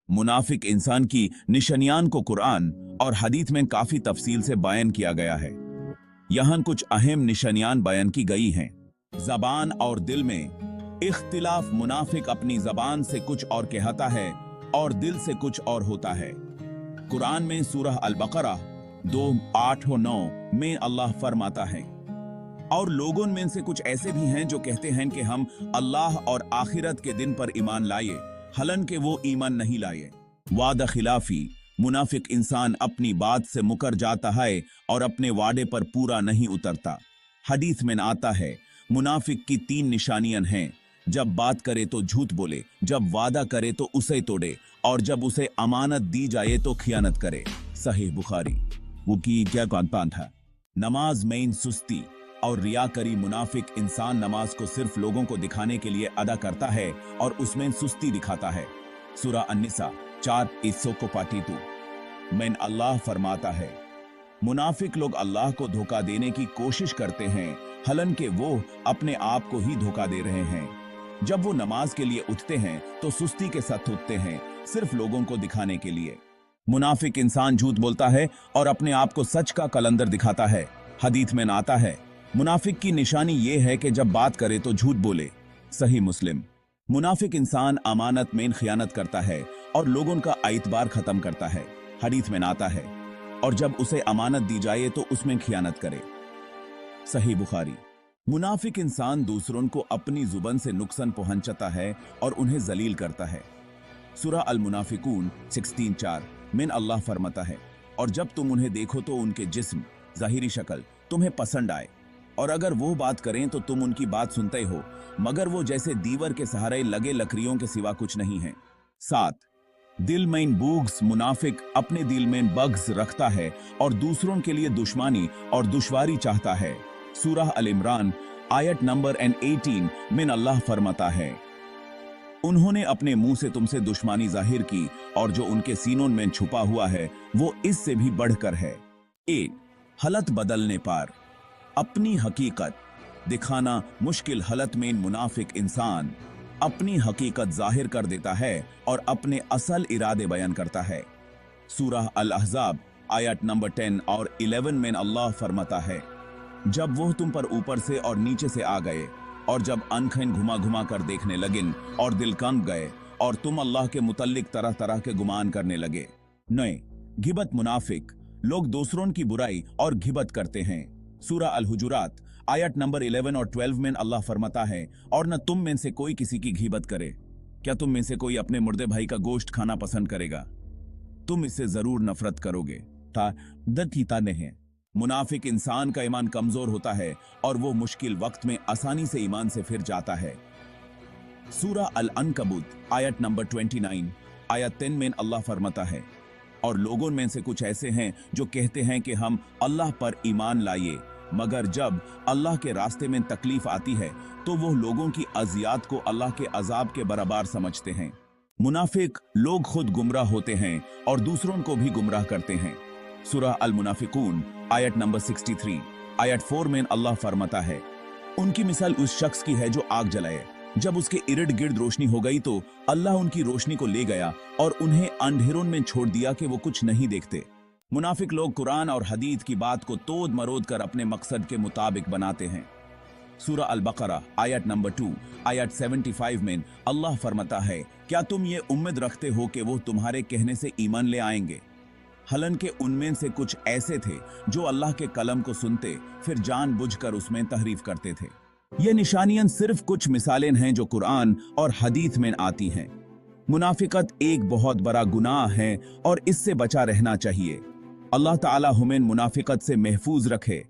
मुनाफिक इंसान की निशानियान को कुरान और हदीस में काफी तफसील से बयान किया गया है। यहाँ कुछ अहम निशानियान बयान की गई हैं। जबान और दिल में इख्तिलाफ। मुनाफिक अपनी जबान से कुछ और कहता है और दिल से कुछ और होता है। कुरान में सूरह अल-बकरा 2:8 और 9 में अल्लाह फरमाता है, और लोगों में से कुछ ऐसे भी हैं जो कहते हैं कि हम अल्लाह और आखिरत के दिन पर ईमान लाए, हालांकि वो ईमान नहीं लाए। वादा खिलाफी। मुनाफिक इंसान अपनी बात से मुकर जाता है और अपने वादे पर पूरा नहीं उतरता। हदीस में आता है, मुनाफिक की 3 निशानियां हैं। जब बात करे तो झूठ बोले, जब वादा करे तो उसे तोड़े, और जब उसे अमानत दी जाए तो खियानत करे। सही बुखारी। वो की क्या कौन था। नमाज में सुस्ती और रियाकरी। मुनाफिक इंसान नमाज को सिर्फ लोगों को दिखाने के लिए अदा करता है और उसमें सुस्ती दिखाता है। सूरह अन-निसा 4:142 में अल्लाह फरमाता है, मुनाफिक लोग अल्लाह को धोखा देने की कोशिश करते हैं, हालांकि वो अपने आप को ही धोखा दे रहे हैं। जब वो नमाज के लिए उठते हैं तो सुस्ती के साथ उठते हैं, सिर्फ लोगों को दिखाने के लिए। मुनाफिक इंसान झूठ बोलता है और अपने आप को सच का कलंदर दिखाता है। हदीस में आता है, मुनाफिक की निशानी ये है कि जब बात करे तो झूठ बोले। सही मुस्लिम। मुनाफिक इंसान अमानत में खियानत करता है और लोगों का एतबार खत्म करता है। हदीस में आता है, और जब उसे अमानत दी जाए तो उसमें खियानत करे। सही बुखारी। मुनाफिक इंसान दूसरों को अपनी जुबान से नुकसान पहुंचाता है और उन्हें जलील करता है। सूरह अल-मुनाफिकून 16:4 में अल्लाह फरमाता है, और जब तुम उन्हें देखो तो उनके जिस्म, ज़ाहिरी शक्ल तुम्हें पसंद आए, और अगर वो बात करें तो तुम उनकी बात सुनते हो, मगर वो जैसे दीवर के सहारे लगे लकड़ियों के सिवा कुछ नहीं है। 7. दिल में बुग़्ज़। मुनाफिक अपने दिल में बग़्ज़ रखता है और दूसरों के लिए दुश्मनी और दुश्वारी चाहता है। सूरह अल-इमरान आयत नंबर 18 में अल्लाह फरमाता है, उन्होंने अपने मुंह से तुमसे दुश्मनी जाहिर की, और जो उनके सीनों में छुपा हुआ है वो इससे भी बढ़कर है। 8. हालत बदलने पर अपनी हकीकत दिखाना मुश्किल। हालत में मुनाफिक इंसान अपनी हकीकत जाहिर कर देता है और अपने असल इरादे बयान करता है। सूरह अल-अहज़ाब आयत नंबर 10 और 11 में अल्लाह फरमाता है, जब वो तुम पर ऊपर से और नीचे से आ गए, और जब आंखें घुमा घुमा कर देखने लगिन और दिल कंब गए, और तुम अल्लाह के मुतल्लिक तरह तरह के गुमान करने लगे। 9. घिबत। मुनाफिक लोग दूसरों की बुराई और घिबत करते हैं। सूरह अल-हुजुरात आयत नंबर 11 और 12 में अल्लाह फरमाता है, और न तुम में से कोई किसी की घिबत करे। क्या तुम में से कोई अपने मुर्दे भाई का गोश्त खाना पसंद करेगा? तुम इससे जरूर नफरत करोगे। नहीं। मुनाफिक इंसान का ईमान कमजोर होता है और वो मुश्किल वक्त में आसानी से ईमान से फिर जाता है। सूरह अल-अनकबूत आयत नंबर 29 आयत 10 में अल्लाह फरमाता है, और लोगों में से कुछ ऐसे हैं जो कहते हैं कि हम अल्लाह पर ईमान लाए, मगर जब अल्लाह के रास्ते में तकलीफ आती है तो वो लोगों की अजियत को अल्लाह के अजाब के बराबर समझते हैं। मुनाफिक लोग खुद गुमराह होते हैं और दूसरों को भी गुमराह करते हैं। सूरह अल-मुनाफिकून आयत नंबर 63 आयत 4 में अल्लाह फरमाता है, उनकी मिसाल उस शख्स की है जो आग जलाए, जब उसके इर्द गिर्द रोशनी हो गई तो अल्लाह उनकी रोशनी को ले गया और उन्हें अंधेरों में छोड़ दिया कि वो कुछ नहीं देखते। मुनाफिक लोग कुरान और हदीस की बात को तोड़ मरोड़ कर अपने मकसद के मुताबिक बनाते हैं। सूरह अल-बकरा आयत नंबर 2 आयत 75 में अल्लाह फरमाता है, क्या तुम ये उम्मीद रखते हो कि वो तुम्हारे कहने से ईमान ले आएंगे? हालांकि उनमें से कुछ ऐसे थे जो अल्लाह के कलम को सुनते फिर जानबूझकर उसमें तहरीफ करते थे। ये निशानियां सिर्फ कुछ मिसालें हैं जो कुरान और हदीस में आती हैं। मुनाफिकत एक बहुत बड़ा गुनाह है और इससे बचा रहना चाहिए। अल्लाह ताला हमें मुनाफिकत से महफूज रखे।